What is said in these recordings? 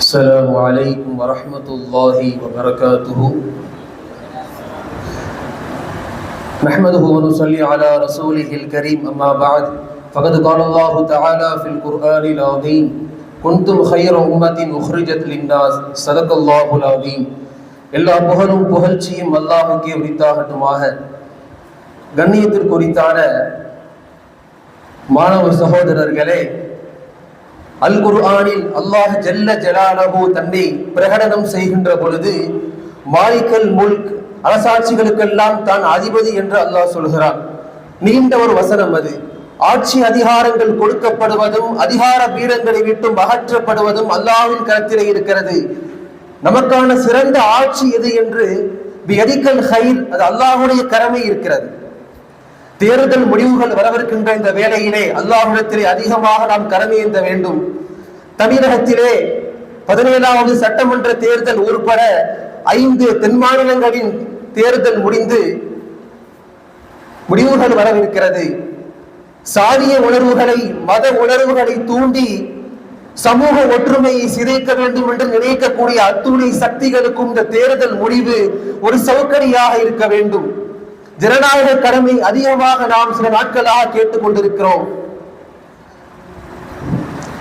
السلام عليكم ورحمة الله وبركاته. نحمده ونصلي على رسوله الكريم أما بعد فقد قال الله تعالى في القرآن العظيم كنتم خير أمة أخرجت للناس صدق الله العظيم. எல்லா புகழும் புகழ்ச்சியும் அல்லாஹ்வுக்கே உரித்தாகட்டுமாக. கண்ணியத்திற்குரித்தான மாணவ சகோதரர்களே, அல் குர்ஆனில் அல்லாஹ் ஜல்ல ஜலாலஹு தன்னை பிரகடனம் செய்கின்ற பொழுது மாலிகல் முல்க், அரசாட்சிகளுக்கெல்லாம் தான் அதிபதி என்று அல்லாஹ் சொல்கிறான். நீண்ட ஒரு வசனம் அது. ஆட்சி அதிகாரங்கள் கொடுக்கப்படுவதும் அதிகார பீடங்களை விட்டும் அகற்றப்படுவதும் அல்லாஹ்வின் கரத்திலே இருக்கிறது. நமக்கான சிறந்த ஆட்சி எது என்று பியதிகல் கைர், அது அல்லாஹ்வுடைய கடமை இருக்கிறது. தேர்தல் முடிவுகள் வரவிருக்கின்ற இந்த வேளையிலே அல்லாஹ்விடத்திலே அதிகமாக நாம் கடமையேற்ற வேண்டும். தமிழகத்திலே 17வது சட்டமன்ற தேர்தல் உட்பட 5 தென் மாநிலங்களின் தேர்தல் முடிந்து முடிவுகள் வரவிருக்கிறது. சாதிய உணர்வுகளை, மத உணர்வுகளை தூண்டி சமூக ஒற்றுமையை சிதைக்க வேண்டும் என்று நினைக்கக்கூடிய அத்துணை சக்திகளுக்கும் இந்த தேர்தல் முடிவு ஒரு சவுக்கடியாக இருக்க வேண்டும். ஜனநாயக கடமை அதிகமாக நாம் சில நாட்களாக கேட்டுக் கொண்டிருக்கிறோம்.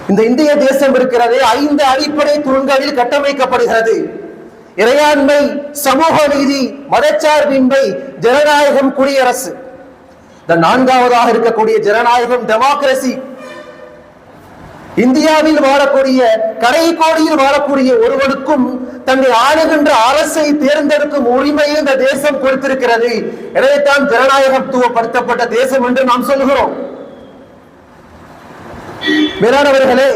இந்த இந்திய தேசம் இருக்கிறதே 5 அடிப்படை தூண்களில் கட்டமைக்கப்படுகிறது. இறையாண்மை, சமூக நீதி, மதச்சார்பின்மை, ஜனநாயகம், குடியரசு. இந்த 4வதாக இருக்கக்கூடிய ஜனநாயகம், டெமோக்ரசி. இந்தியாவில் வாழக்கூடிய, கடைக்கோடியில் வாழக்கூடிய ஒருவனுக்கும் தன்னை ஆளுகின்ற அரசை தேர்ந்தெடுக்கும் உரிமையை இந்த தேசம் கொடுத்திருக்கிறது. எனவே தான் ஜனநாயகத்துவப்படுத்தப்பட்ட தேசம் என்று நாம் சொல்கிறோம். மேலானவர்களே,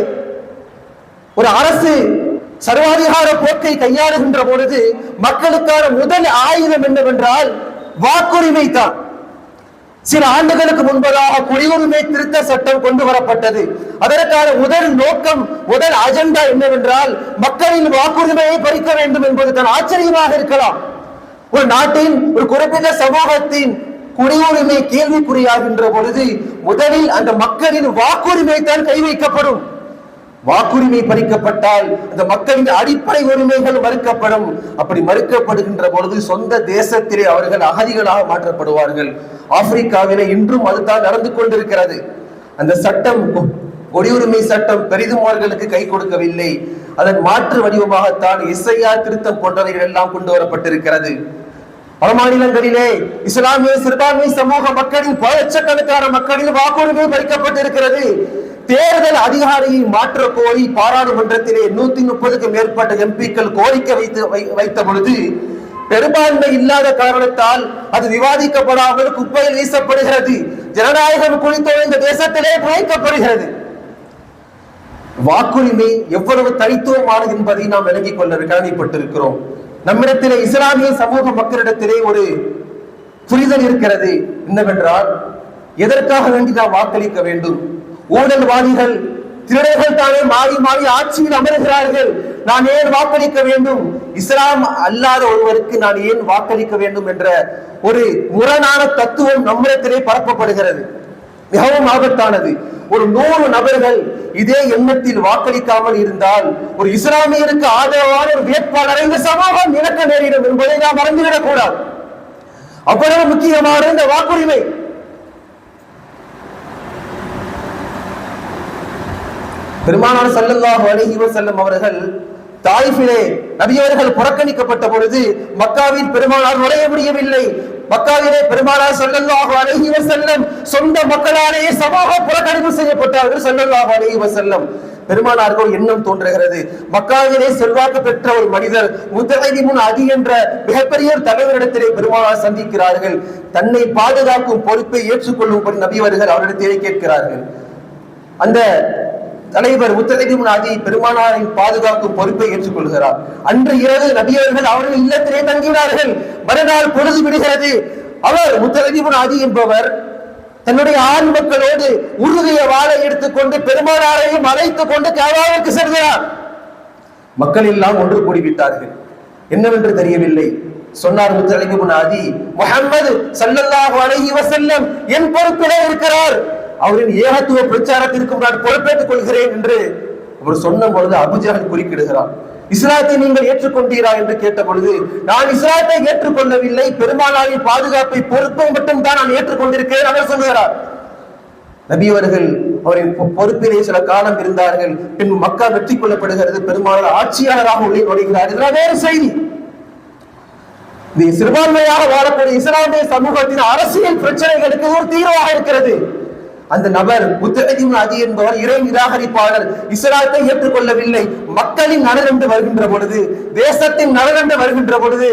ஒரு அரசு சர்வாதிகார போக்கை கையாளுகின்ற பொழுது மக்களுக்கான முதல் ஆயுதம் என்னவென்றால் வாக்குரிமை தான். சில ஆண்டுகளுக்கு முன்பதாக குடியுரிமை திருத்த சட்டம் கொண்டு வரப்பட்டது. அதற்கான முதல் நோக்கம், முதல் அஜெண்டா என்னவென்றால் மக்களின் வாக்குரிமையை பறிக்க வேண்டும் என்பது தான். ஆச்சரியமாக இருக்கலாம், ஒரு நாட்டின் ஒரு குறிப்பிட்ட சமூகத்தின் குடியுரிமை கேள்விக்குறியாகின்ற பொழுது முதலில் அந்த மக்களின் வாக்குரிமை தான் கை வைக்கப்படும். வாக்குரிமை பறிக்கப்பட்டால் அந்த மக்களின் அடிப்படை உரிமைகள் மறுக்கப்படும். அப்படி மறுக்கப்படுகின்ற பொழுது சொந்த தேசத்திலே அவர்கள் அகதிகளாக மாற்றப்படுவார்கள். ஆப்பிரிக்காவிலே இன்றும் அதுதான் நடந்து கொண்டிருக்கிறது. அந்த சட்டம், குடியுரிமை சட்டம் பெரிதும் அவர்களுக்கு கை கொடுக்கவில்லை. அதன் மாற்று வடிவமாகத்தான் எஸ்ஐஆர் திருத்தம் போன்றவைகள் எல்லாம் கொண்டு வரப்பட்டிருக்கிறது. பல மாநிலங்களிலே இஸ்லாமிய சிறுபான்மை சமூக மக்களின் பல லட்சக்கணக்கான மக்களின் வாக்குரிமை பறிக்கப்பட்டிருக்கிறது. தேர்தல் அதிகாரியை மாற்ற கோரி பாராளுமன்றத்திலே 130க்கும் மேற்பட்ட எம்பிக்கள் கோரிக்கை வைத்த பொழுது பெரும்பான்மை இல்லாத காரணத்தால் அது விவாதிக்கப்படாமல் குப்பையில் வீசப்படுகிறது. ஜனநாயகம் குறித்த இந்த தேசத்திலே புகைக்கப்படுகிறது. வாக்குரிமை எவ்வளவு தனித்துவமானது என்பதை நாம் விளங்கிக் கொள்ள கடமைப்பட்டிருக்கிறோம். நம்மிடத்திலே இஸ்லாமிய சமூக மக்களிடத்திலே ஒரு புரிதல் இருக்கிறது. என்னவென்றால், எதற்காக வேண்டி நாம் வாக்களிக்க வேண்டும்? ஊழல்வாதிகள், திருடர்கள் தானே மாறி மாறி ஆட்சியில் அமர்கிறார்கள். நான் ஏன் வாக்களிக்க வேண்டும்? இஸ்லாம் அல்லாத ஒருவருக்கு நான் ஏன் வாக்களிக்க வேண்டும் என்ற ஒரு முரணான தத்துவம் நம்மிடத்திலே பரப்பப்படுகிறது. மிகவும் ஆபத்தானது. ஒரு 100 நபர்கள் இதே எண்ணத்தில் வாக்களிக்காமல் இருந்தால் ஒரு இஸ்லாமியருக்கு ஆதரவான ஒரு வேட்பாளரை இந்த சமூகம் இழக்க நேரிடும் என்பதை நாம் மறந்துவிடக் கூடாது. அவ்வளவு முக்கியமான இந்த வாக்குரிமை. பெருமானார் ஸல்லல்லாஹு அலைஹி வஸல்லம் அவர்கள் தாயிஃபிலே நபியவர்கள் புறக்கணிக்கப்பட்ட பொழுது மக்காவில் பெருமானார் நுழைய முடியவில்லை. மக்காவிலே பெருமானார் ஸல்லல்லாஹு அலைஹி வஸல்லம் சொந்த மக்களாலேயே சமூக புறக்கணிப்பு செய்யப்பட்டார்கள். ஸல்லல்லாஹு அலைஹி வஸல்லம் பெருமானாருக்கு ஒரு எண்ணம் தோன்றுகிறது. மக்காவிலே செல்வாக்கு பெற்ற ஒரு மனிதர் முத்தஹிமுன் அதி என்ற மிகப்பெரிய தலைவரிடத்திலே பெருமானார் சந்திக்கிறார்கள். தன்னை பாதுகாக்கும் பொறுப்பை ஏற்றுக்கொள்ளும்படி நபியவர்கள் அவரிடத்திலே கேட்கிறார்கள். அந்த தலைவர் முத்தஹிமுன் அதி பெருமானாரின் பாதுகாக்கும் பொறுப்பை ஏற்றுக்கொள்கிறார். அன்று இரவு நபியவர்கள் அவர்கள் இல்லத்திலே தங்கினார்கள். மறுநாள் பொழுது விடுகிறது. அவர் முத்தஹிமுன் அதி என்பவர் தன்னுடைய ஆண் மக்களோடு உருகிய வாளை எடுத்துக்கொண்டு பெருமானாரையும் அழைத்துக் கொண்டு காபாவுக்கு செல்கிறார். மக்கள் எல்லாம் ஒன்று கூடிவிட்டார்கள். என்னவென்று தெரியவில்லை. சொன்னார் முத்தஹிமுன் அதி, முஹம்மது ஸல்லல்லாஹு அலைஹி வஸல்லம் என் பொறுப்பிலே இருக்கிறார். அவரின் ஏகத்துவ பிரச்சாரத்திற்கு நான் பொறுப்பேற்றுக் கொள்கிறேன் என்று அவர் சொன்ன பொழுது அபூஜஹல் குறுக்கிடுகிறார். இஸ்லாத்தை நீங்கள் ஏற்றுக்கொண்டீரா என்று கேட்ட பொழுது, நான் இஸ்லாத்தை ஏற்றுக்கொள்ளவில்லை, பெருமானாரின் பாதுகாப்பை பொறுப்பை மட்டும் தான் நான் ஏற்றுக்கொண்டிருக்கிறேன் அவர் சொல்கிறார். நபி அவர்கள் அவரின் பொறுப்பிலே சில காலம் இருந்தார்கள். பின் மக்கா வெற்றி கொள்ளப்படுகிறது, பெருமானார் ஆட்சியாளராக உள்ளே நுழைகிறார். இதெல்லாம் வேறு செய்தி. சிறுபான்மையாக வாழக்கூடிய இஸ்லாமிய சமூகத்தின் அரசியல் பிரச்சனைகளுக்கு ஒரு தீர்வாக இருக்கிறது. அந்த நபர் முத்தஹிம் அதி என்பவர் இறை நிராகரிப்பாளர், இஸ்லாத்தை ஏற்றுக்கொள்ளவில்லை. மக்களின் நலனென்று வருகின்ற பொழுது, தேசத்தின் நலனென்று வருகின்ற பொழுது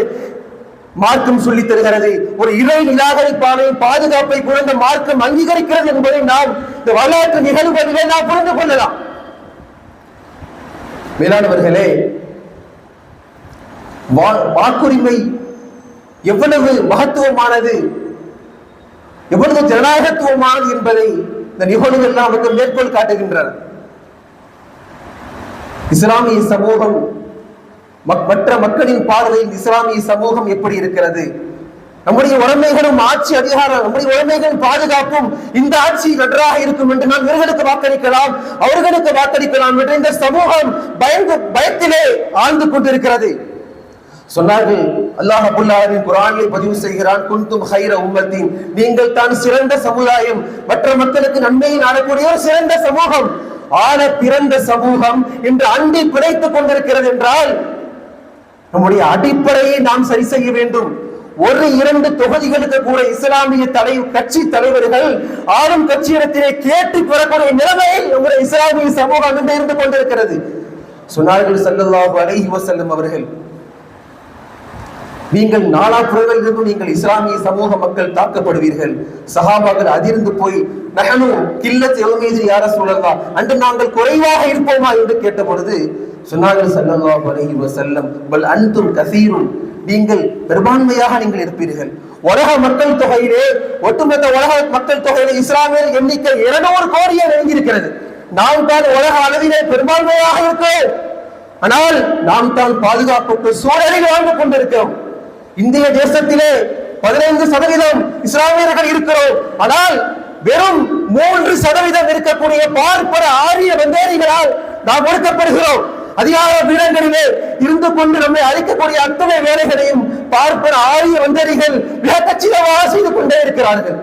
மார்க்கம் சொல்லித் தருகிறது. ஒரு இறை நிராகரிப்பாளரின் பாதுகாப்பை குறைந்த மார்க்கம் அங்கீகரிக்கிறது என்பதை நாம் இந்த வரலாற்று நிகழ்வுகளிலே நாம் புரிந்து கொள்ளலாம். மேலானவர்களே, வாக்குரிமை எவ்வளவு மகத்துவமானது, எவ்வளவு ஜனநாயகத்துவமானது என்பதை இந்த நிகழ்வுகள் எல்லாம் அவர்கள் மேற்கோள் காட்டுகின்றன. இஸ்லாமிய சமூகம் மற்ற மக்களின் பார்வையில் இஸ்லாமிய சமூகம் எப்படி இருக்கிறது? நம்முடைய உடைமைகளும் ஆட்சி அதிகாரம், நம்முடைய உடைமைகளின் பாதுகாப்பும் இந்த ஆட்சி நன்றாக இருக்கும் என்று நாம் இவர்களுக்கு வாக்களிக்கலாம், அவர்களுக்கு வாக்களிக்கலாம் என்று இந்த சமூகம் பயத்திலே ஆழ்ந்து கொண்டிருக்கிறது. சொன்னார்கள், அல்லாஹ் ரப்பல் ஆலமீன் குர்ஆனில் பதிவு செய்கிறான், குன்தும் ஹைர உம்மத்தின், நீங்கள் தான் சிறந்த சமுதாயம், மற்ற மக்களுக்கு நன்மையை நாடக்கூடிய ஒரு சிறந்த சமூகம். ஆன பிறந்த சமூகம் இன்று அண்டி பிழைத்துக் கொண்டிருக்கிறது என்றால் நம்முடைய அடிப்படையை நாம் சரி செய்ய வேண்டும். ஒரு 2 தொகுதிகளுக்கு கூட இஸ்லாமிய கட்சி தலைவர்கள் ஆளும் கட்சியிடத்திலே கேட்டு பெறக்கூடிய நிலைமையில் நம்முடைய இஸ்லாமிய சமூகம் என்று இருந்து கொண்டிருக்கிறது. சொன்னார்கள் ஸல்லல்லாஹு அலைஹி வஸல்லம் அவர்கள், நீங்கள் நாலாபுறங்களிலிருந்தும் நீங்கள் இஸ்லாமிய சமூக மக்கள் தாக்கப்படுவீர்கள். சஹாபாக்கள் அதிர்ந்து போய், நஹனு கில்லத் யௌமீதி யா ரசூலல்லாஹ், அன்று நாங்கள் குறைவாக இருப்போமா என்று கேட்ட பொழுது சொன்னார்கள் ஸல்லல்லாஹு அலைஹி வஸல்லம், பல் அன்தும் கஸீருன், நீங்கள் பெரும்பான்மையாக நீங்கள் இருப்பீர்கள். உலக மக்கள் தொகையிலே, ஒட்டுமொத்த உலக மக்கள் தொகையிலே இஸ்லாமியர் எண்ணிக்கை 200 கோடியை நெருங்கியிருக்கிறது. நாம் தான் உலக அளவிலே பெரும்பான்மையாக இருக்கிறோம். ஆனால் நாம் தான் பாதுகாப்புக்கு சூழலில் வாழ்ந்து கொண்டிருக்கிறோம். இந்திய தேசத்திலே 15% இஸ்லாமியர்கள் இருக்கிறோம். ஆனால் வெறும் 3% இருக்கக்கூடிய பார்ப்பன ஆரிய வந்தேரிகளால் நாம் ஒடுக்கப்படுகிறோம். அதிகார பீடங்களிலே இருந்து கொண்டு நம்மை அழிக்கக்கூடிய அத்தனை வேலைகளையும் பார்ப்பன ஆரிய வந்தேரிகள் மிக கச்சிதமாக செய்து கொண்டே இருக்கிறார்கள்.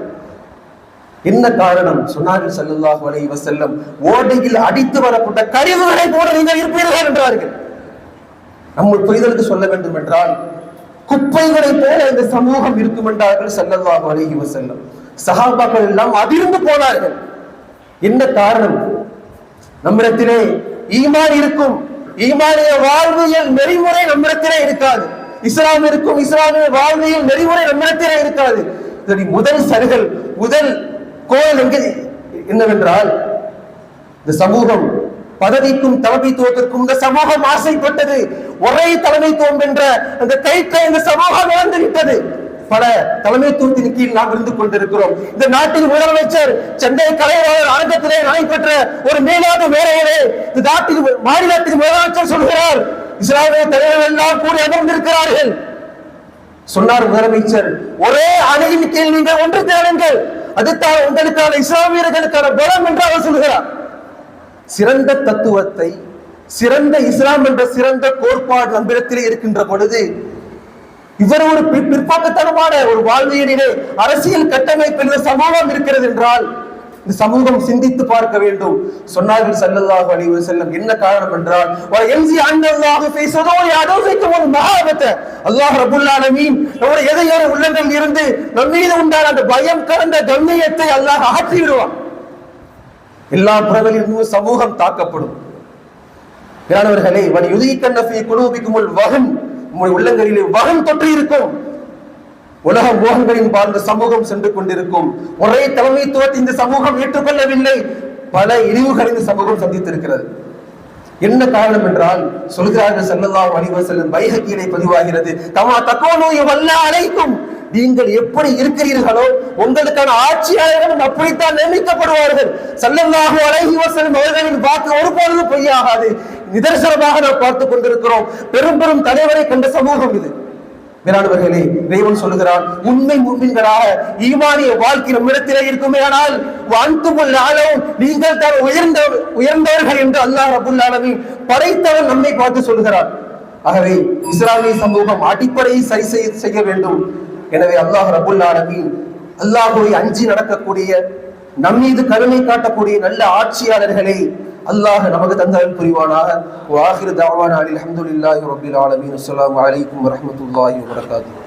என்ன காரணம்? சொன்னார்கள் ஸல்லல்லாஹு அலைஹி வஸல்லம், ஓடையில் அடித்து வரப்பட்ட கழிவுகளை போல நீங்கள் இருப்பீர்கள் என்றார்கள். நம்ம புரிதலுக்கு சொல்ல வேண்டும் என்றால், குப்பைகளை போல இந்த சமூகம் இருக்கும் என்றார்கள் ஸல்லல்லாஹு அலைஹி வஸல்லம். சஹாபாக்கள் எல்லாம் அதிர்ந்து போனார்கள். என்ன காரணம்? நம்மிடத்திலே ஈமான் இருக்கும், ஈமானிய வாழ்வியல் நெறிமுறை நம்மிடத்திலே இருக்காது. இஸ்லாம் இருக்கும், இஸ்லாமிய வாழ்வியல் நெறிமுறை நம்மிடத்திலே இருக்காது. முதல் சருகல், முதல் கோல் என்னவென்றால், இந்த சமூகம் பதவிக்கும் தலைமைத்துவத்திற்கும் இந்த சமூகம் ஆசைப்பட்டது. ஒரே தலைமைத்துவம் என்ற அந்த கைத்தை இந்த சமூகம் இழந்து விட்டது. பல தலைமைத்துவத்தின் கீழ் நாம் இருந்து கொண்டிருக்கிறோம். இந்த நாட்டின் முதலமைச்சர் சென்னை கலைவாணர் அரங்கத்திலே நடைபெற்ற ஒரு மேலான வேலையிலே இந்த நாட்டின் மாநிலத்தின் முதலமைச்சர் சொல்கிறார், இஸ்லாமிய தலைவர்கள் எல்லாம் கூடி அமர்ந்திருக்கிறார்கள். சொன்னார் முதலமைச்சர், ஒரே அணியின் கீழ் நீங்கள் ஒன்று தேடுங்கள், அதுதான் உங்களுக்கான இஸ்லாமியர்களுக்கான பலம் என்று அவர் சொல்கிறார். சிறந்த தத்துவத்தை, சிறந்த இஸ்லாம் என்ற சிறந்த கோட்பாடு நம்மிடத்திலே இருக்கின்ற பொழுது இவர் ஒரு பிற்போக்குத்தனமான ஒரு வாழ்வியலிலே அரசியல் கட்டமைப்பில் இந்த சமூகம் இருக்கிறது என்றால் இந்த சமூகம் சிந்தித்து பார்க்க வேண்டும். சொன்னார்கள் ஸல்லல்லாஹு அலைஹி வஸல்லம், என்ன காரணம் என்றால், அல்லாஹ் ரப்பல் ஆலமீன் நம்முடைய எதையோ உள்ளங்களில் இருந்து நம் மீது உண்டான அந்த பயம் கலந்த கண்ணியத்தை அல்லாஹ் அகற்றி விடுவான். எல்லா புறங்களிலும் சமூகம் தாக்கப்படும். யானவர்களே, உள்ளங்களிலே வகம் தொற்று இருக்கும். உலக மோகங்களின் பார்ந்த சமூகம் சென்று கொண்டிருக்கும். ஒரே தலைமைத்துவத்தை இந்த சமூகம் ஏற்றுக்கொள்ளவில்லை. பல இழிவுகளை இந்த சமூகம் சந்தித்திருக்கிறது. என்ன காரணம் என்றால், சொல்கிறார்கள் ஸல்லல்லாஹு அலைஹி வஸல்லம், பைஹக்கியிலே பதிவாகிறது, தமா தகூனு யுவல்லா அலைக்கும், நீங்கள் எப்படி இருக்கிறீர்களோ உங்களுக்கான ஆட்சியாளர்களும் அப்படித்தான் நியமிக்கப்படுவார்கள். ஸல்லல்லாஹு அலைஹி வஸல்லம் அவர்களின் வாக்கு ஒருபொழுதும் பொய்யாகாது. நிதர்சனமாக நாம் பார்த்துக் கொண்டிருக்கிறோம். பெரும் பெரும் தலைவரை கண்ட சமூகம் இது. மேலானவர்களே, இறைவன் சொல்லுகிறான், உண்மை முஃமின்களாக ஈமானிய வாழ்க்கை நம்மிடத்திலே இருக்குமே ஆனால் வான்துமுல் ஆலவும், நீங்கள் தான் உயர்ந்தவர்கள் என்று அல்லாஹ் ரப்பல் ஆலமீன் படைத்தவன் நம்மை பார்த்து சொல்கிறான். ஆகவே இஸ்லாமிய சமூகம் அடிப்படையை சரி செய்ய வேண்டும். எனவே அல்லாஹ் ரப்பல் ஆலமீன் அல்லாஹ்வை அஞ்சி நடக்கக்கூடிய, நம்மீது கருணை காட்டக்கூடிய நல்ல ஆட்சியாளர்களை அல்லாஹ் நமக்கு தந்தல் புரிவானாக. வஆகிரு தஅவானா அல்ஹம்துலில்லாஹி ரப்பில் ஆலமீன். அஸ்ஸலாமு அலைக்கும் வரஹ்மத்துல்லாஹி வபரகாத்துஹு.